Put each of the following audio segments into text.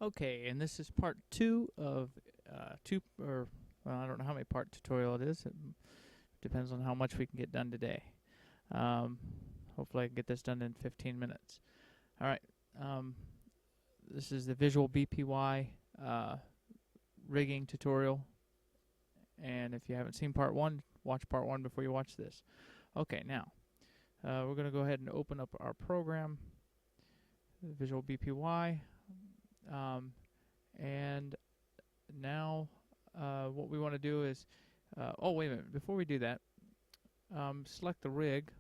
Okay, and this is part 2 of well, I don't know how many part tutorial it is. It depends on how much we can get done today. Um, Hopefully I can get this done in 15 minutes. All right. Um, this is the visual BPY rigging tutorial. And if you haven't seen part 1, watch part 1 before you watch this. Okay, now we're going to go ahead and open up our program, Visual BPY. And now what we want to do is, oh, wait a minute. Before we do that, select the rig.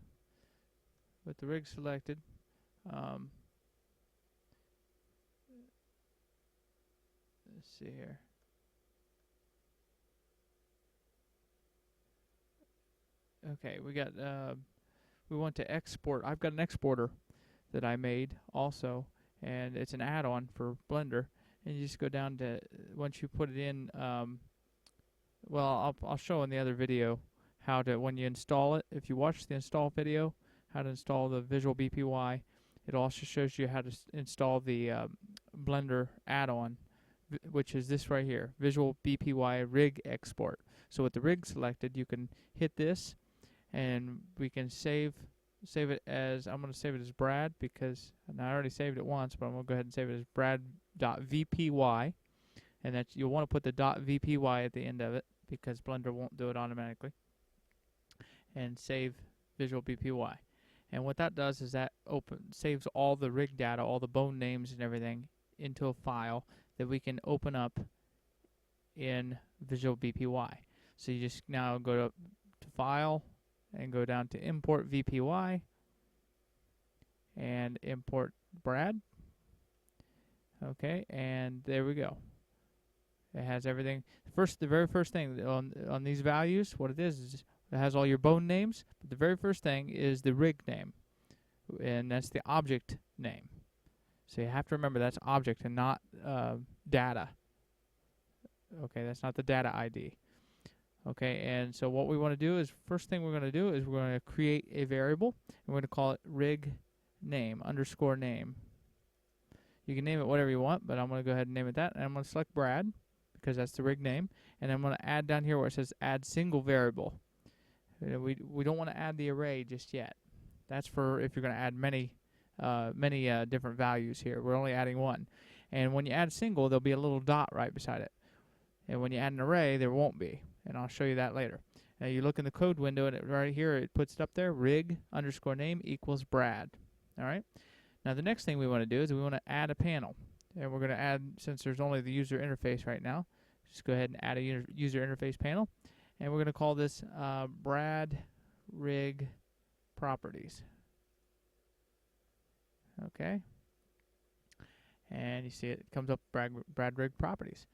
With the rig selected, let's see here. Okay, we want to export. I've got an exporter that I made also, and it's an add-on for Blender. And you just go down to, once you put it in, well, I'll show in the other video how to, when you install it, if you watch the install video, how to install the Visual BPY. It also shows you how to install the Blender add-on, which is this right here, Visual BPY Rig Export. So with the rig selected, you can hit this, and we can save it as, I'm going to save it as Brad, because I already saved it once, but I'm going to go ahead and save it as brad.vpy. And that you'll want to put the .vpy at the end of it, because Blender won't do it automatically. And save Visual BPY. And what that does is that saves all the rig data, all the bone names and everything, into a file that we can open up in Visual BPY. So you just now go to File and go down to Import VPY and import Brad. Okay, and there we go. It has everything. The very first thing on these values, what it is it has all your bone names, but the very first thing is the rig name, and that's the object name. So you have to remember that's object and not data. Okay, that's not the data ID. Okay, and so what we want to do is, first thing we're going to do is we're going to create a variable, and we're going to call it rig name _ name. You can name it whatever you want, but I'm going to go ahead and name it that, and I'm going to select Brad, because that's the rig name, and I'm going to add down here where it says add single variable. We don't want to add the array just yet. That's for if you're going to add many different values here. We're only adding one. And when you add single, there'll be a little dot right beside it. And when you add an array, there won't be. And I'll show you that later. Now you look in the code window, and right here it puts it up there, rig _ name equals Brad. All right. Now the next thing we want to do is we want to add a panel. And we're going to add, since there's only the user interface right now, just go ahead and add a user interface panel. And we're going to call this Brad Rig Properties. Okay. And you see it comes up Brad Rig Properties.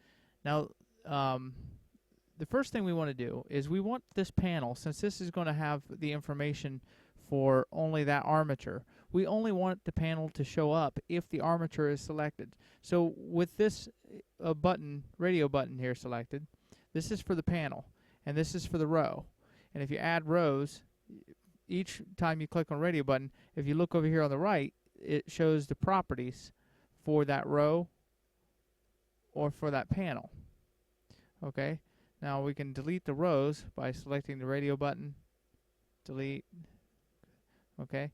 Now, the first thing we want to do is we want this panel, since this is going to have the information for only that armature, we only want the panel to show up if the armature is selected. So with this radio button here selected, this is for the panel, and this is for the row. And if you add rows, each time you click on radio button, if you look over here on the right, it shows the properties for that row or for that panel. Okay, now we can delete the rows by selecting the radio button, delete. Okay,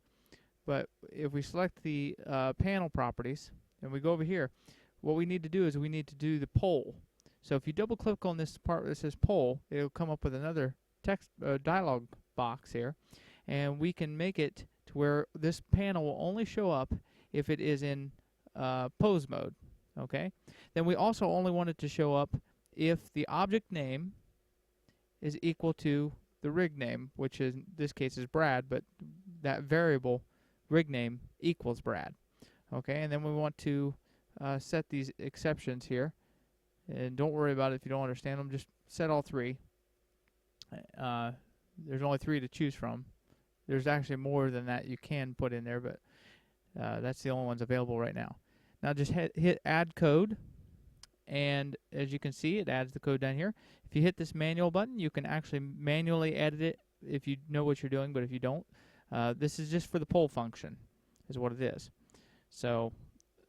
but if we select the panel properties and we go over here, what we need to do is we need to do the poll. So if you double click on this part that says poll, it'll come up with another text dialog box here, and we can make it to where this panel will only show up if it is in pose mode. Okay, then we also only want it to show up if the object name is equal to the rig name, which in this case is Brad, but that variable rig name equals Brad. Okay, and then we want to set these exceptions here. And don't worry about it if you don't understand them. Just set all three. There's only 3 to choose from. There's actually more than that you can put in there, but that's the only ones available right now. Now just hit add code, and as you can see, it adds the code down here. If you hit this manual button, you can actually manually edit it if you know what you're doing, but if you don't, this is just for the poll function, is what it is. So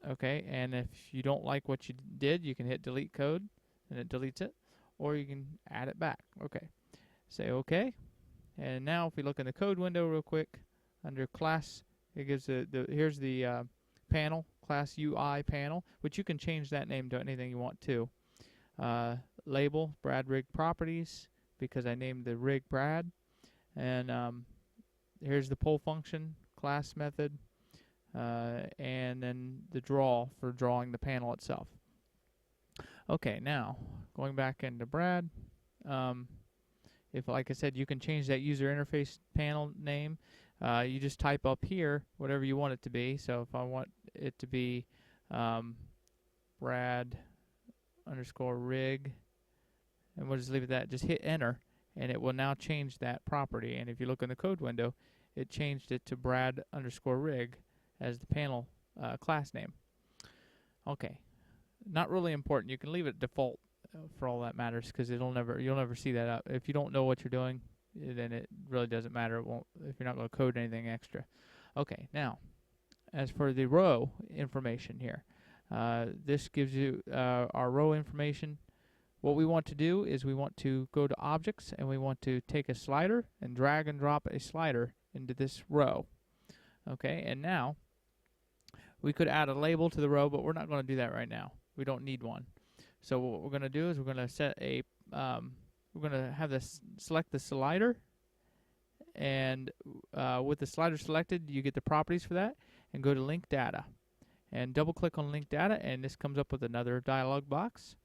Okay, and if you don't like what you did, you can hit delete code, and it deletes it, or you can add it back. Okay, say okay, and now if we look in the code window real quick, under class, it gives here's the panel, class UI panel, which you can change that name to anything you want to. Label, Brad Rig Properties, because I named the rig Brad, and here's the pull function, class method, and then the draw for drawing the panel itself. Okay, now going back into Brad, if, like I said, you can change that user interface panel name. You just type up here whatever you want it to be. So if I want it to be Brad underscore rig, and we'll just leave it at that, just hit enter, and it will now change that property. And if you look in the code window, it changed it to Brad underscore rig as the panel class name. Okay, not really important. You can leave it default for all that matters, because you'll never see that out. If you don't know what you're doing, then it really doesn't matter. It won't, if you're not going to code anything extra. Okay, now as for the row information here, this gives you our row information. What we want to do is we want to go to objects, and we want to take a slider and drag and drop a slider into this row. Okay, and now we could add a label to the row, but we're not going to do that right now. We don't need one. So what we're going to do is we're going to set a we're going to have this select the slider, and with the slider selected, you get the properties for that, and go to link data, and double click on link data, and this comes up with another dialog box.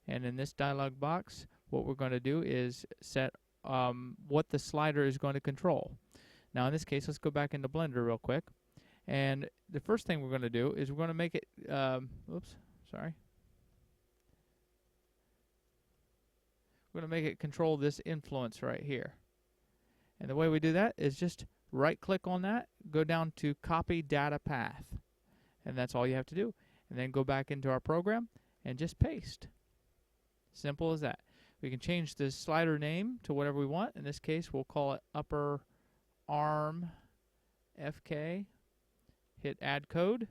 And in this dialog box, what we're going to do is set what the slider is going to control. Now in this case, let's go back into Blender real quick. And the first thing we're going to do is we're going to make it, oops, sorry. We're going to make it control this influence right here. And the way we do that is just right click on that, go down to copy data path. And that's all you have to do. And then go back into our program and just paste. Simple as that. We can change the slider name to whatever we want. In this case, we'll call it upper arm FK. Hit add code.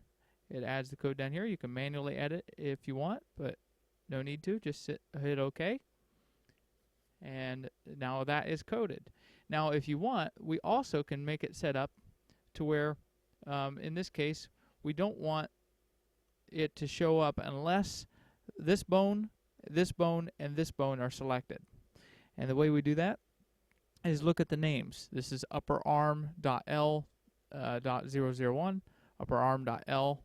It adds the code down here. You can manually edit if you want, but no need to. Just hit OK. And now that is coded. Now if you want, we also can make it set up to where, in this case, we don't want it to show up unless this bone, and this bone are selected. And the way we do that is look at the names. This is upperarm.l.001, upperarm.l,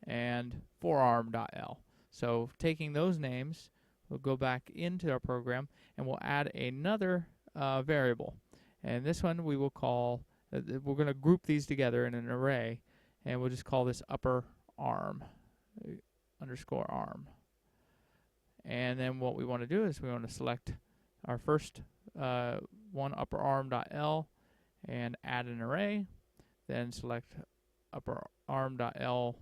and forearm.l. So taking those names, we'll go back into our program, and we'll add another variable. And this one we will call, we're going to group these together in an array, and we'll just call this upper arm, underscore arm. And then what we want to do is we want to select our first one, upper arm.l, and add an array. Then select upper arm.l,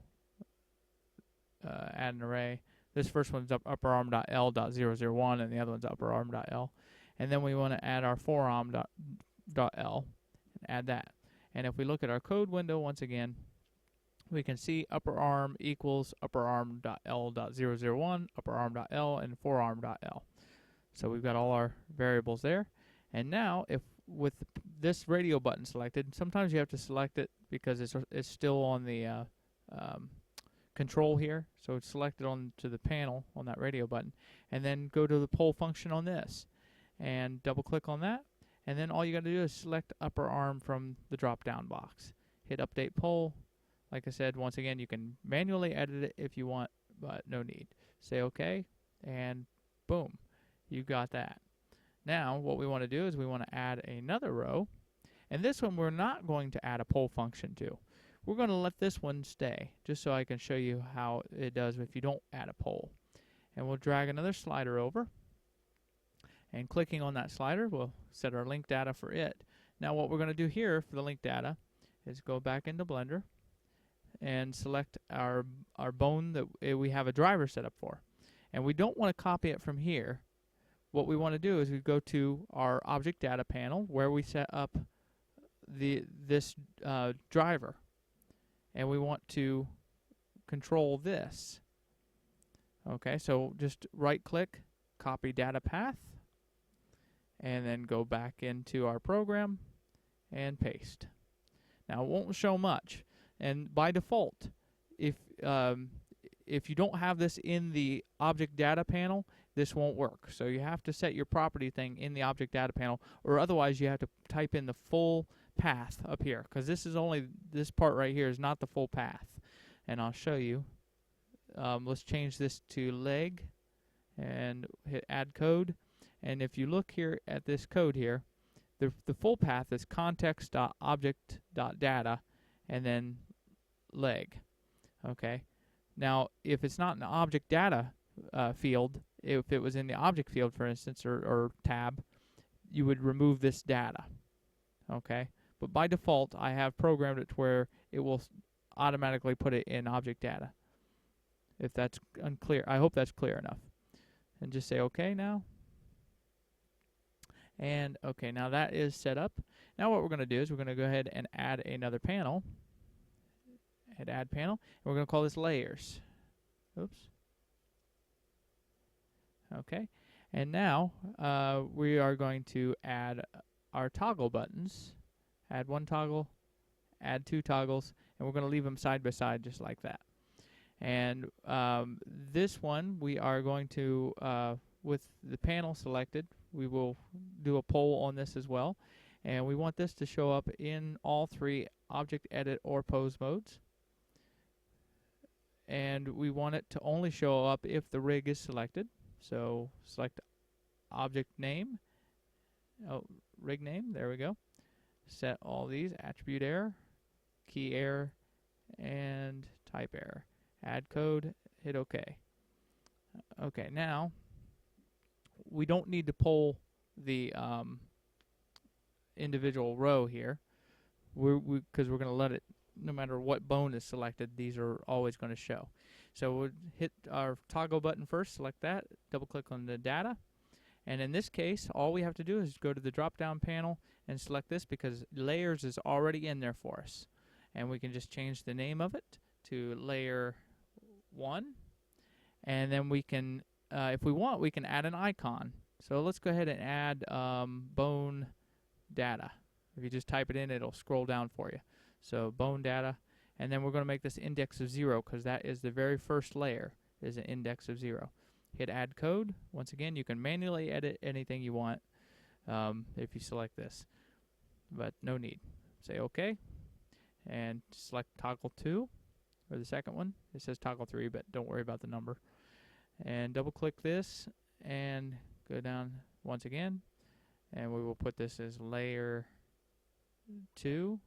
add an array. This first one's upper arm.l.001, and the other one's upper arm.l. And then we want to add our forearm.l and add that. And if we look at our code window once again, we can see upper arm equals upper arm.l.001, upper arm.l, and forearm.l. So we've got all our variables there. And now, if with this radio button selected, sometimes you have to select it because it's still on the control here. So it's selected on to the panel on that radio button. And then go to the pull function on this and double click on that. And then all you got to do is select upper arm from the drop down box. Hit update poll. Like I said, once again, you can manually edit it if you want, but no need. Say OK, and boom, you got that. Now, what we want to do is we want to add another row, and this one we're not going to add a poll function to. We're going to let this one stay, just so I can show you how it does if you don't add a poll. And we'll drag another slider over, and clicking on that slider, we'll set our link data for it. Now, what we're going to do here for the link data is go back into Blender, and select our bone that we have a driver set up for. And we don't want to copy it from here. What we want to do is we go to our object data panel where we set up this driver. And we want to control this. Okay, so just right click, copy data path, and then go back into our program and paste. Now it won't show much, and by default, if you don't have this in the object data panel, this won't work. So you have to set your property thing in the object data panel, or otherwise you have to type in the full path up here, because this part right here is not the full path. And I'll show you. Let's change this to leg and hit add code. And if you look here at this code here, the full path is context.object.data and then leg. Okay. Now, if it's not in the object data field, if it was in the object field, for instance, or tab, you would remove this data. Okay. But by default, I have programmed it to where it will automatically put it in object data. If that's unclear, I hope that's clear enough. And just say OK now. And OK, now that is set up. Now what we're going to do is we're going to go ahead and add another panel. Hit add panel. And we're going to call this layers. Oops. OK. And now we are going to add our toggle buttons. Add one toggle, add two toggles, and we're going to leave them side by side just like that. And this one we are going to, with the panel selected, we will do a poll on this as well. And we want this to show up in all three object, edit, or pose modes. And we want it to only show up if the rig is selected. So select object name, rig name, there we go. Set all these, attribute error, key error, and type error. Add code, hit OK. Okay, now we don't need to pull the individual row here, because we're going to let it, no matter what bone is selected, these are always going to show. So we'll hit our toggle button first, select that, double click on the data, and in this case, all we have to do is go to the drop-down panel and select this, because layers is already in there for us. And we can just change the name of it to layer 1. And then we can, if we want, we can add an icon. So let's go ahead and add bone data. If you just type it in, it'll scroll down for you. So bone data. And then we're going to make this index of 0, because that is the very first layer, is an index of 0. Hit add code. Once again, you can manually edit anything you want if you select this, but no need. Say OK, and select toggle 2, or the second one. It says toggle 3, but don't worry about the number. And double click this and go down once again, and we will put this as layer 2.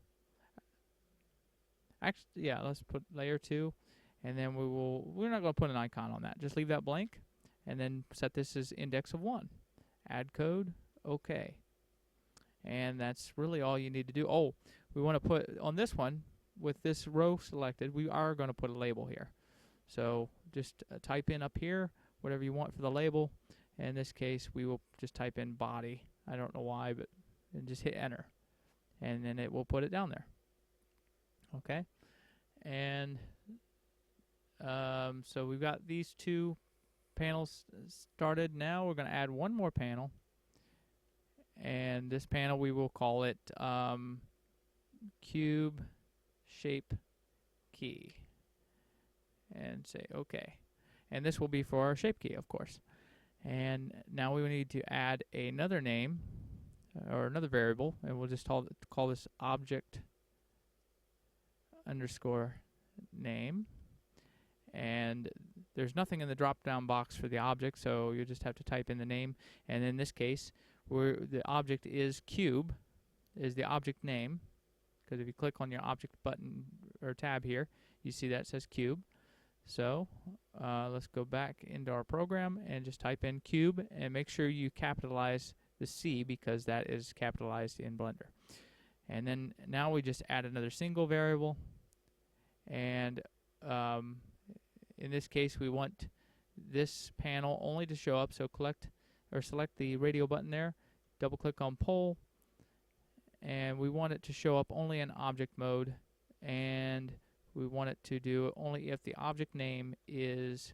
Actually, yeah, let's put layer 2, and then we're not going to put an icon on that. Just leave that blank, and then set this as index of 1. Add code, OK. And that's really all you need to do. Oh, we want to put on this one, with this row selected, we are going to put a label here. So just type in up here whatever you want for the label. In this case, we will just type in body. I don't know why, but and just hit enter, and then it will put it down there. Okay, and so we've got these two panels started. Now we're going to add one more panel, and this panel we will call it cube shape key, and say OK. And this will be for our shape key, of course. And now we need to add another name or another variable, and we'll just call this object underscore name. And there's nothing in the drop down box for the object, so you just have to type in the name. And in this case, the object is cube, is the object name, because if you click on your object button or tab here, you see that says cube. So let's go back into our program and just type in cube, and make sure you capitalize the C, because that is capitalized in Blender. And then now we just add another single variable, and in this case we want this panel only to show up, so select the radio button there, double click on poll, and we want it to show up only in object mode, and We want it to do only if the object name is